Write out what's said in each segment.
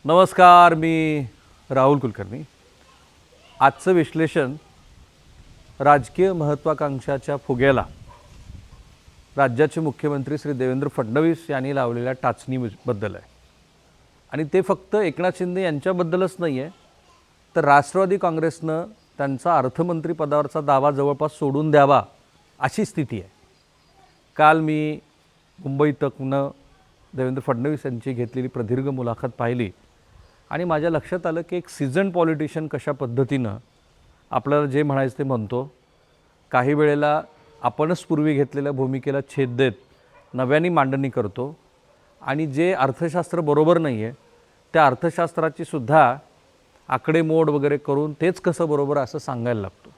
नमस्कार, मी राहुल कुलकर्णी. आजचं विश्लेषण राजकीय महत्त्वाकांक्षाच्या फुग्याला राज्याचे मुख्यमंत्री श्री देवेंद्र फडणवीस यांनी लावलेल्या टाचणीबद्दल आहे. आणि ते फक्त एकनाथ शिंदे यांच्याबद्दलच नाही आहे, तर राष्ट्रवादी काँग्रेसनं त्यांचा अर्थमंत्री पदावरचा दावा जवळपास सोडून द्यावा अशी स्थिती आहे. काल मी मुंबईतनं देवेंद्र फडणवीस यांची घेतलेली प्रदीर्घ मुलाखत पाहिली आणि माझ्या लक्षात आलं की एक सीझन पॉलिटिशियन कशा पद्धतीनं आपल्याला जे म्हणायचं ते म्हणतो. काही वेळेला आपणच पूर्वी घेतलेल्या भूमिकेला छेद देत नव्याने मांडणी करतो आणि जे अर्थशास्त्र बरोबर नाही आहे त्या अर्थशास्त्राची सुद्धा आकडेमोड वगैरे करून तेच कसं बरोबर असं सांगायला लागतो.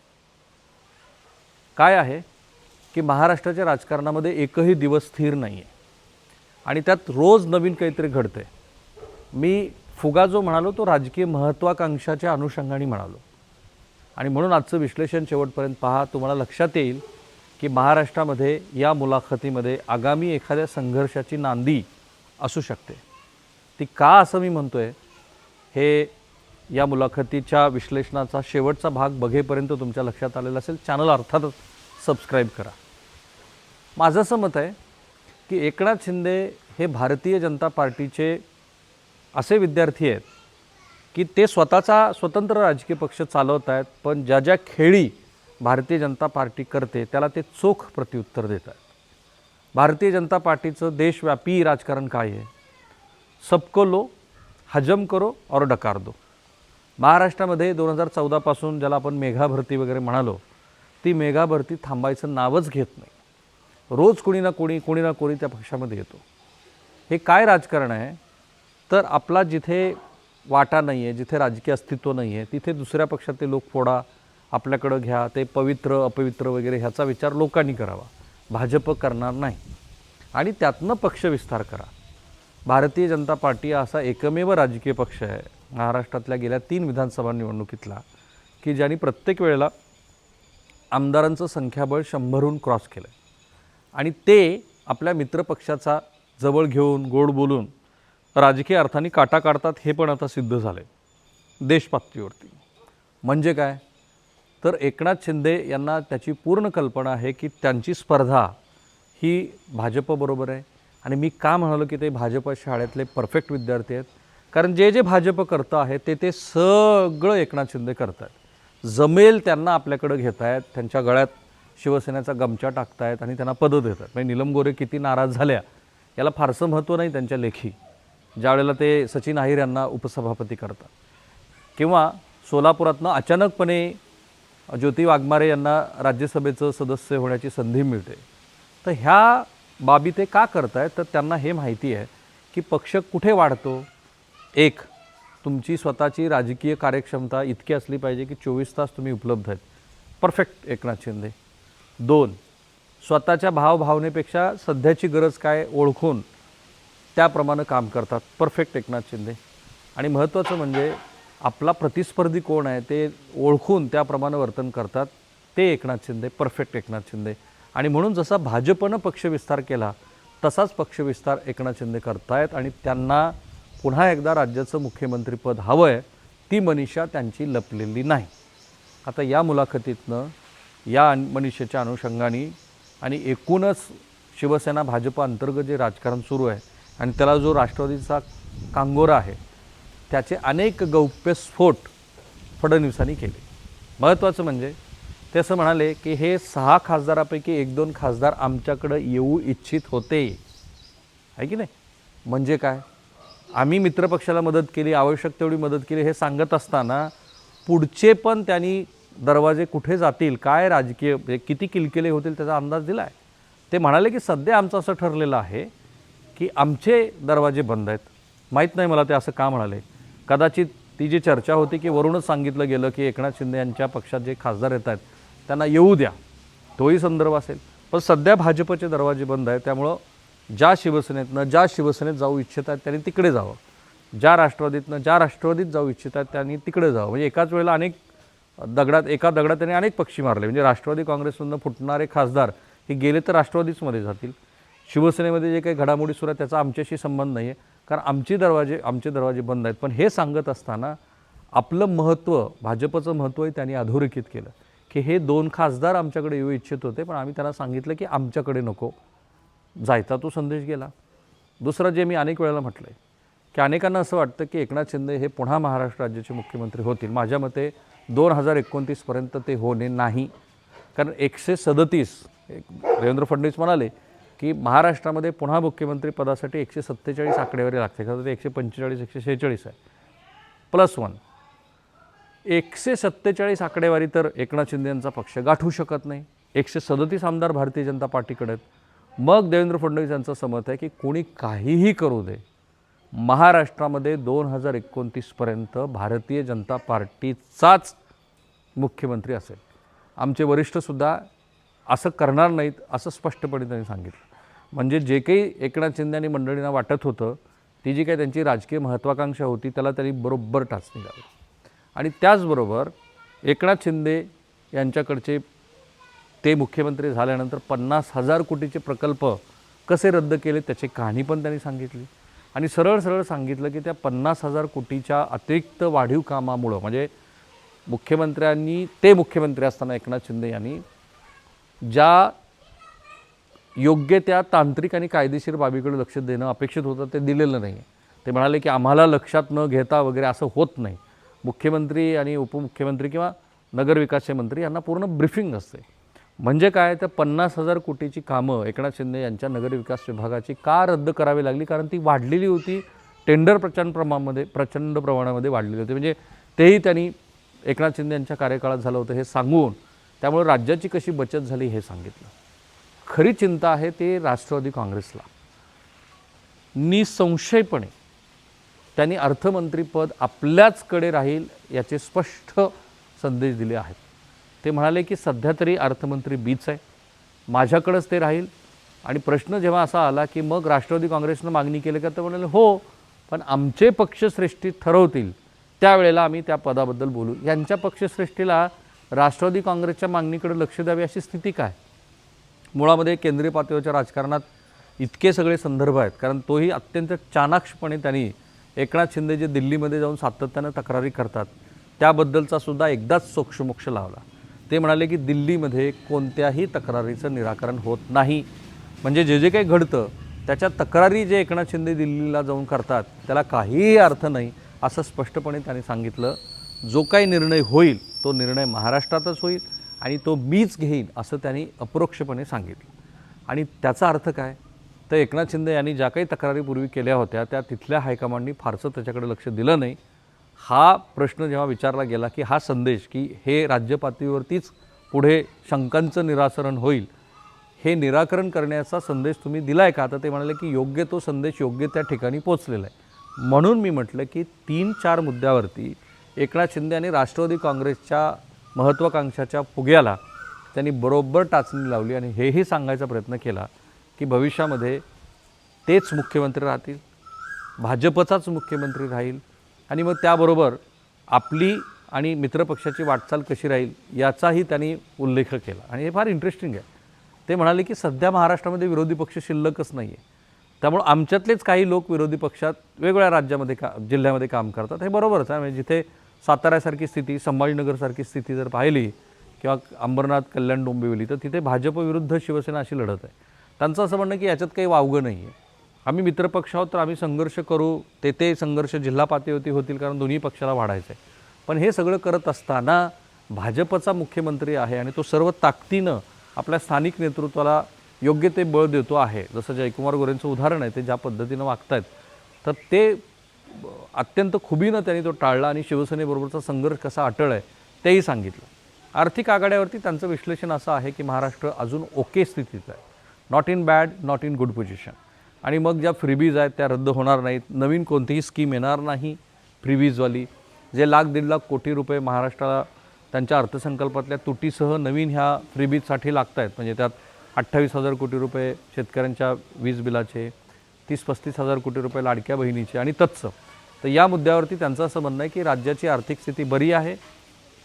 काय आहे की महाराष्ट्राच्या राजकारणामध्ये एकही दिवस स्थिर नाही आहे आणि त्यात रोज नवीन काहीतरी घडतं आहे. मी फुगा जो म्हणालो तो राजकीय महत्त्वाकांक्षाच्या अनुषंगाने म्हणालो आणि म्हणून आजचं विश्लेषण शेवटपर्यंत पहा. तुम्हाला लक्षात येईल की महाराष्ट्रामध्ये या मुलाखतीमध्ये आगामी एखाद्या संघर्षाची नांदी असू शकते. ती का असं मी म्हणतो आहे हे या मुलाखतीच्या विश्लेषणाचा शेवटचा भाग बघेपर्यंत तुमच्या लक्षात आलेला असेल. चॅनल अर्थातच सबस्क्राईब करा. माझं असं मत आहे की एकनाथ शिंदे हे भारतीय जनता पार्टीचे असे विद्यार्थी आहेत की ते स्वतःचा स्वतंत्र राजकीय पक्ष चालवत आहेत, पण ज्या ज्या खेळी भारतीय जनता पार्टी करते त्याला ते चोख प्रत्युत्तर देत आहेत. भारतीय जनता पार्टीचं देशव्यापी राजकारण काय आहे? सबको लो, हजम करो और डकार दो. महाराष्ट्रामध्ये 2014 पासून ज्याला आपण मेघा भरती वगैरे म्हणालो, ती मेघा भरती थांबायचं नावच घेत नाही. रोज कोणी ना कोणी त्या पक्षामध्ये येतो. हे काय राजकारण आहे? तर आपला जिथे वाटा नाही आहे, जिथे राजकीय अस्तित्व नाही आहे, तिथे दुसऱ्या पक्षातले लोक फोडा, आपल्याकडं घ्या, ते पवित्र अपवित्र वगैरे ह्याचा विचार लोकांनी करावा. भाजप करणार नाही आणि त्यातनं पक्षविस्तार करा. भारतीय जनता पार्टी असा एकमेव राजकीय पक्ष आहे महाराष्ट्रातल्या गेल्या 3 विधानसभा निवडणुकीतला की ज्यांनी प्रत्येक वेळेला आमदारांचं संख्याबळ 100हून क्रॉस केलं आणि ते आपल्या मित्रपक्षाचा जवळ घेऊन गोड बोलून राजकीय अर्थाने काटा काढतात. हे पण आता सिद्ध झालं आहे देशपातळीवरती. म्हणजे काय? तर एकनाथ शिंदे यांना त्याची पूर्ण कल्पना आहे की त्यांची स्पर्धा ही भाजपबरोबर आहे. आणि मी का म्हणालो की ते भाजप शाळेतले परफेक्ट विद्यार्थी आहेत? कारण जे जे भाजप करतं आहे ते सगळं एकनाथ शिंदे करत आहेत. जमेल त्यांना आपल्याकडं घेत आहेत, त्यांच्या गळ्यात शिवसेनेचा गमछा टाकतायत आणि त्यांना पदं देतात. म्हणजे नीलम गोरे किती नाराज झाल्या याला फारसं महत्त्व नाही त्यांच्या लेखी, ज्यावेळेला ते सचिन अहिर यांना उपसभापती करतात, किंवा सोलापुरातनं अचानकपणे ज्योती वाघमारे यांना राज्यसभेचं सदस्य होण्याची संधी मिळते. तर ह्या बाबी ते का करतायत? तर त्यांना हे माहिती आहे की पक्ष कुठे वाढतो. एक, तुमची स्वतःची राजकीय कार्यक्षमता इतकी असली पाहिजे की 24 तास तुम्ही उपलब्ध आहेत. परफेक्ट एकनाथ शिंदे. 2, स्वतःच्या भावभावनेपेक्षा सध्याची गरज काय ओळखून त्याप्रमाणे काम करतात. परफेक्ट एकनाथ शिंदे. आणि महत्त्वाचं म्हणजे आपला प्रतिस्पर्धी कोण आहे ते ओळखून त्याप्रमाणे वर्तन करतात. ते एकनाथ शिंदे. परफेक्ट एकनाथ शिंदे. आणि म्हणून जसा भाजपनं पक्षविस्तार केला तसाच पक्षविस्तार एकनाथ शिंदे करतायत आणि त्यांना पुन्हा एकदा राज्याचं मुख्यमंत्रीपद हवं आहे. ती मनीषा त्यांची लपलेली नाही. आता या मुलाखतीतनं या मनीषेच्या अनुषंगाने आणि एकूणच शिवसेना भाजप अंतर्गत जे राजकारण सुरू आहे आणि त्याला जो राष्ट्रवादीचा कांगोरा आहे त्याचे अनेक गौप्यस्फोट फडणवीसांनी केले. महत्त्वाचं म्हणजे ते असं म्हणाले की हे 6 खासदारापैकी 1-2 खासदार आमच्याकडं येऊ इच्छित होते. आहे की नाही? म्हणजे काय? आम्ही मित्रपक्षाला मदत केली, आवश्यक तेवढी मदत केली हे सांगत असताना पुढचे पण त्यांनी दरवाजे कुठे जातील, काय राजकीय किती किलकिले होतील त्याचा अंदाज दिला आहे. ते म्हणाले की सध्या आमचं असं ठरलेलं आहे की आमचे दरवाजे बंद आहेत. माहीत नाही मला ते असं का म्हणाले. कदाचित ती जी चर्चा होती की वरूनच सांगितलं गेलं की एकनाथ शिंदे यांच्या पक्षात जे खासदार येत आहेत त्यांना येऊ द्या, तोही संदर्भ असेल. पण सध्या भाजपचे दरवाजे बंद आहेत. त्यामुळं ज्या शिवसेनेत जाऊ इच्छित आहेत त्यांनी तिकडे जावं, ज्या राष्ट्रवादीत जाऊ इच्छित आहेत त्यांनी तिकडे जावं. म्हणजे एकाच वेळेला एका दगडात त्यांनी अनेक पक्षी मारले. म्हणजे राष्ट्रवादी काँग्रेसमधून फुटणारे खासदार हे गेले तर राष्ट्रवादीचमध्ये जातील. शिवसेनेमध्ये जे काही घडामोडी सुरू आहेत त्याचा आमच्याशी संबंध नाही आहे, कारण आमचे दरवाजे बंद आहेत. पण हे सांगत असताना आपलं महत्त्व, भाजपचं महत्त्वही त्यांनी अधोरेखित केलं की हे 2 खासदार आमच्याकडे येऊ इच्छित होते, पण आम्ही त्यांना सांगितलं की आमच्याकडे नको. जायचा तो संदेश गेला. दुसरं जे मी अनेक वेळेला म्हटलं आहे की अनेकांना असं वाटतं की एकनाथ शिंदे हे पुन्हा महाराष्ट्र राज्याचे मुख्यमंत्री होतील. माझ्या मते 2029पर्यंत ते होणे नाही. कारण 137 देवेंद्र फडणवीस म्हणाले की महाराष्ट्रामध्ये पुन्हा मुख्यमंत्री पदासाठी 147 आकडेवारी लागते. खरं तर 145 146 आहे +1. 147 आकडेवारी तर एकनाथ शिंदे यांचा पक्ष गाठू शकत नाही. 137 आमदार भारतीय जनता पार्टीकडे आहेत. मग देवेंद्र फडणवीस यांचं समत आहे की कोणी काहीही करू दे, महाराष्ट्रामध्ये 2029पर्यंत भारतीय जनता पार्टीचाच मुख्यमंत्री असेल. आमचे वरिष्ठसुद्धा असं करणार नाहीत असं स्पष्टपणे त्यांनी सांगितलं. म्हणजे जे काही एकनाथ शिंदे आणि मंडळींना वाटत होतं, ती जी काही त्यांची राजकीय महत्त्वाकांक्षा होती त्याला त्यांनी बरोबर टाचणी लावली. आणि त्याचबरोबर एकनाथ शिंदे यांच्याकडचे ते मुख्यमंत्री झाल्यानंतर 50,000 कोटीचे प्रकल्प कसे रद्द केले त्याची कहाणी पण त्यांनी सांगितली. आणि सरळ सरळ सांगितलं की त्या 50,000 कोटीच्या अतिरिक्त वाढीव कामामुळं, म्हणजे मुख्यमंत्री असताना एकनाथ शिंदे यांनी ज्या योग्य त्या तांत्रिक आणि कायदेशीर बाबीकडे लक्ष देणं अपेक्षित होतं ते दिलेलं नाही. ते म्हणाले की आम्हाला लक्षात न घेता वगैरे असं होत नाही. मुख्यमंत्री आणि उपमुख्यमंत्री किंवा नगरविकासचे मंत्री यांना पूर्ण ब्रीफिंग असते. म्हणजे काय, तर 50,000 कोटीची कामं एकनाथ शिंदे यांच्या नगरविकास विभागाची का रद्द करावी लागली? कारण ती वाढलेली होती. टेंडर प्रचंड प्रमाणामध्ये वाढलेली होती. म्हणजे तेही त्यांनी एकनाथ शिंदे यांच्या कार्यकाळात झालं होतं हे सांगून त्यामुळे राज्याची कशी बचत झाली हे सांगितलं. खरी चिंता आहे ते राष्ट्रवादी काँग्रेसला. निसंशयपणे त्यांनी अर्थमंत्रीपद आपल्याचकडे राहील याचे स्पष्ट संदेश दिले आहेत. ते म्हणाले की सध्या तरी अर्थमंत्री बीच आहे, माझ्याकडेच ते राहील. आणि प्रश्न जेव्हा असा आला की मग राष्ट्रवादी काँग्रेसनं मागणी केली का, तर म्हणाले हो, पण आमचे पक्षश्रेष्ठी ठरवतील त्यावेळेला आम्ही त्या पदाबद्दल बोलू. यांच्या पक्षश्रेष्ठीला राष्ट्रवादी काँग्रेसच्या मागणीकडे लक्ष द्यावे अशी स्थिती काय? मुळामध्ये केंद्रीय पातळीवरच्या राजकारणात इतके सगळे संदर्भ आहेत. कारण तोही अत्यंत चाणाक्षपणे त्यांनी एकनाथ शिंदे जे दिल्लीमध्ये जाऊन सातत्यानं तक्रारी करतात त्याबद्दलचा सुद्धा एकदाच सोक्षमोक्ष लावला. ते म्हणाले की दिल्लीमध्ये कोणत्याही तक्रारीचं निराकरण होत नाही. म्हणजे जे जे काही घडतं त्याच्या तक्रारी जे एकनाथ शिंदे दिल्लीला जाऊन करतात त्याला काहीही अर्थ नाही असं स्पष्टपणे त्यांनी सांगितलं. जो काही निर्णय होईल तो निर्णय महाराष्ट्रातच होईल आणि तो मीच घेईन असं त्यांनी अप्रोक्षपणे सांगितलं. आणि त्याचा अर्थ काय, तर एकनाथ शिंदे यांनी ज्या काही तक्रारी पूर्वी केल्या होत्या त्या तिथल्या हायकमांडनी फारसं त्याच्याकडे लक्ष दिलं नाही. हा प्रश्न जेव्हा विचारला गेला की हा संदेश की हे राज्य पातळीवरतीच पुढे शंकांचं निराकरण होईल, हे निराकरण करण्याचा संदेश तुम्ही दिला आहे का, तर ते म्हणाले की योग्य तो संदेश योग्य त्या ठिकाणी पोचलेला आहे. म्हणून मी म्हटलं की 3-4 मुद्द्यावरती एकनाथ शिंदे आणि राष्ट्रवादी काँग्रेसच्या महत्त्वाकांक्षाच्या फुग्याला त्यांनी बरोबर टाचणी लावली. आणि हेही सांगायचा प्रयत्न केला की भविष्यामध्ये तेच मुख्यमंत्री राहतील, भाजपचाच मुख्यमंत्री राहील आणि मग त्याबरोबर आपली आणि मित्रपक्षाची वाटचाल कशी राहील याचाही त्यांनी उल्लेख केला. आणि हे फार इंटरेस्टिंग आहे. ते म्हणाले की सध्या महाराष्ट्रामध्ये विरोधी पक्ष शिल्लकच नाही आहे, त्यामुळे आमच्यातलेच काही लोक विरोधी पक्षात वेगवेगळ्या राज्यामध्ये जिल्ह्यामध्ये काम करतात. हे बरोबरच आहे. म्हणजे जिथे साताऱ्यासारखी स्थिती, संभाजीनगरसारखी स्थिती जर पाहिली किंवा अंबरनाथ, कल्याण, डोंबिवली, तर तिथे भाजप विरुद्ध शिवसेना अशी लढत आहे. त्यांचं असं म्हणणं की याच्यात काही वावगं नाही आहे, आम्ही मित्रपक्ष आहोत तर आम्ही संघर्ष करू, ते संघर्ष जिल्हा पातळीवरती होतील कारण दोन्ही पक्षाला वाढायचं आहे. पण हे सगळं करत असताना भाजपचा मुख्यमंत्री आहे आणि तो सर्व ताकदीनं आपल्या स्थानिक नेतृत्वाला योग्य ते बळ देतो आहे. जसं जयकुमार गोरेंचं उदाहरण आहे, ते ज्या पद्धतीनं वागतायत तर ते अत्यंत खुबीनं त्यांनी तो टाळला आणि शिवसेनेबरोबरचा संघर्ष कसा अटळ आहे तेही सांगितलं. आर्थिक आघाड्यावरती त्यांचं विश्लेषण असं आहे की महाराष्ट्र अजून ओके स्थितीत आहे, not in bad, not in good position. आणि मग ज्या फ्रीबीज आहेत त्या रद्द होणार नाहीत, नवीन कोणतीही स्कीम येणार नाही फ्रीबीजवाली. जे 1,00,000-1,50,000 कोटी रुपये महाराष्ट्राला त्यांच्या अर्थसंकल्पातल्या तुटीसह नवीन ह्या फ्रीबीजसाठी लागत आहेत, म्हणजे त्यात 28,000 कोटी रुपये शेतकऱ्यांच्या वीज बिलाचे, 30-35,000 कोटी रुपये लाडक्या बहिणीचे आणि तत्सम. तर या मुद्द्यावरती त्यांचं असं म्हणणं आहे की राज्याची आर्थिक स्थिती बरी आहे,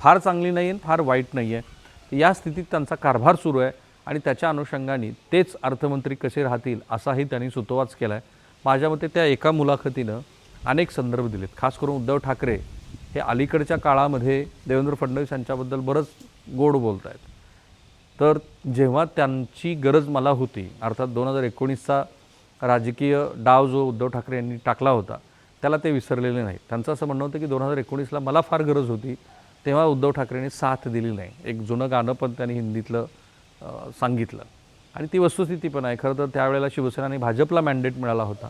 फार चांगली नाही आहे, फार वाईट नाही आहे. या स्थितीत त्यांचा कारभार सुरू आहे आणि त्याच्या अनुषंगाने तेच अर्थमंत्री कसे राहतील असाही त्यांनी सुतोवाच केला आहे. माझ्या मते त्या एका मुलाखतीनं अनेक संदर्भ दिलेत. खास करून उद्धव ठाकरे हे अलीकडच्या काळामध्ये देवेंद्र फडणवीस यांच्याबद्दल बरंच गोड बोलत आहेत. तर जेव्हा त्यांची गरज मला होती, अर्थात 2019चा राजकीय डाव जो उद्धव ठाकरे यांनी टाकला होता त्याला ते विसरलेले नाहीत. त्यांचं असं म्हणणं होतं की 2019ला मला फार गरज होती तेव्हा उद्धव ठाकरेंनी साथ दिली नाही. एक जुनं गाणं पण त्यांनी हिंदीतलं सांगितलं आणि ती वस्तुस्थिती पण आहे. खरं तर त्यावेळेला शिवसेना आणि भाजपला मॅन्डेट मिळाला होता,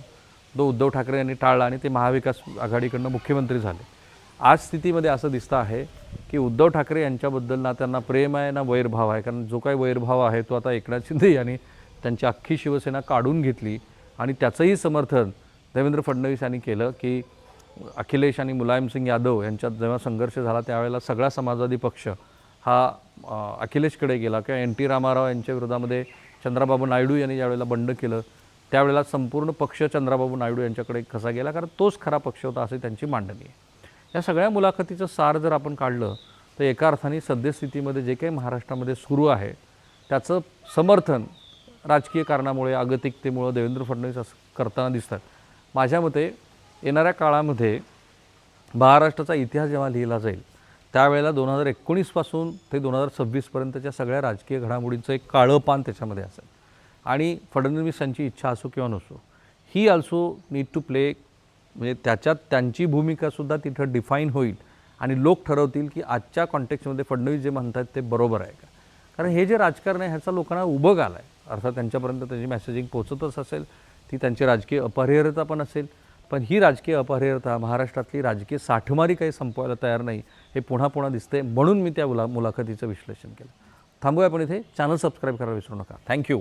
तो उद्धव ठाकरे यांनी टाळला आणि ते महाविकास आघाडीकडनं मुख्यमंत्री झाले. आज स्थितीमध्ये असं दिसतं आहे की उद्धव ठाकरे यांच्याबद्दल ना त्यांना प्रेम आहे ना वैरभाव आहे. कारण जो काही वैरभाव आहे तो आता एकनाथ शिंदे यांनी त्यांची अख्खी शिवसेना काढून घेतली आणि त्याचंही समर्थन देवेंद्र फडणवीस यांनी केलं की अखिलेश आणि मुलायमसिंग यादव यांच्यात जेव्हा संघर्ष झाला त्यावेळेला सगळा समाजवादी पक्ष हा अखिलेशकडे गेला किंवा एन टी रामाराव यांच्या विरोधामध्ये चंद्राबाबू नायडू यांनी ज्यावेळेला बंड केलं त्यावेळेला संपूर्ण पक्ष चंद्राबाबू नायडू यांच्याकडे कसा गेला, कारण तोच खरा पक्ष होता अशी त्यांची मांडणी आहे. या सगळ्या मुलाखतीचं सार जर आपण काढलं तर एका अर्थाने सद्यस्थितीमध्ये जे काही महाराष्ट्रामध्ये सुरू आहे त्याचं समर्थन राजकीय कारणामुळे अगतिकतेमुळं देवेंद्र फडणवीस असं करताना दिसतात. माझ्या मते येणाऱ्या काळामध्ये महाराष्ट्राचा इतिहास जेव्हा लिहिला जाईल त्यावेळेला 2019 पासून ते 2026पर्यंतच्या सगळ्या राजकीय घडामोडींचं एक काळं पान त्याच्यामध्ये असेल आणि फडणवीसांची इच्छा असो किंवा नसो, ही ऑल्सो नीड टू प्ले, म्हणजे त्याच्यात त्यांची भूमिकासुद्धा तिथं डिफाईन होईल आणि लोक ठरवतील की आजच्या कॉन्टेक्स्टमध्ये फडणवीस जे म्हणतात ते बरोबर आहे का. कारण हे जे राजकारण आहे ह्याचा लोकांना उबग आला आहे. अर्थात त्यांच्यापर्यंत त्याची मेसेजिंग पोचतच असेल, ती त्यांची राजकीय अपरिहार्यता पण असेल, पण ही राजकीय अपरिहार्यता महाराष्ट्रातली राजकीय साठमारी काही संपवायला तयार नाही हे पुन्हा पुन्हा दिसते. म्हणून मी त्या मुलाखतीचं विश्लेषण केलं. थांबूया आपण इथे. चॅनल सबस्क्राईब करायला विसरू नका. थँक्यू.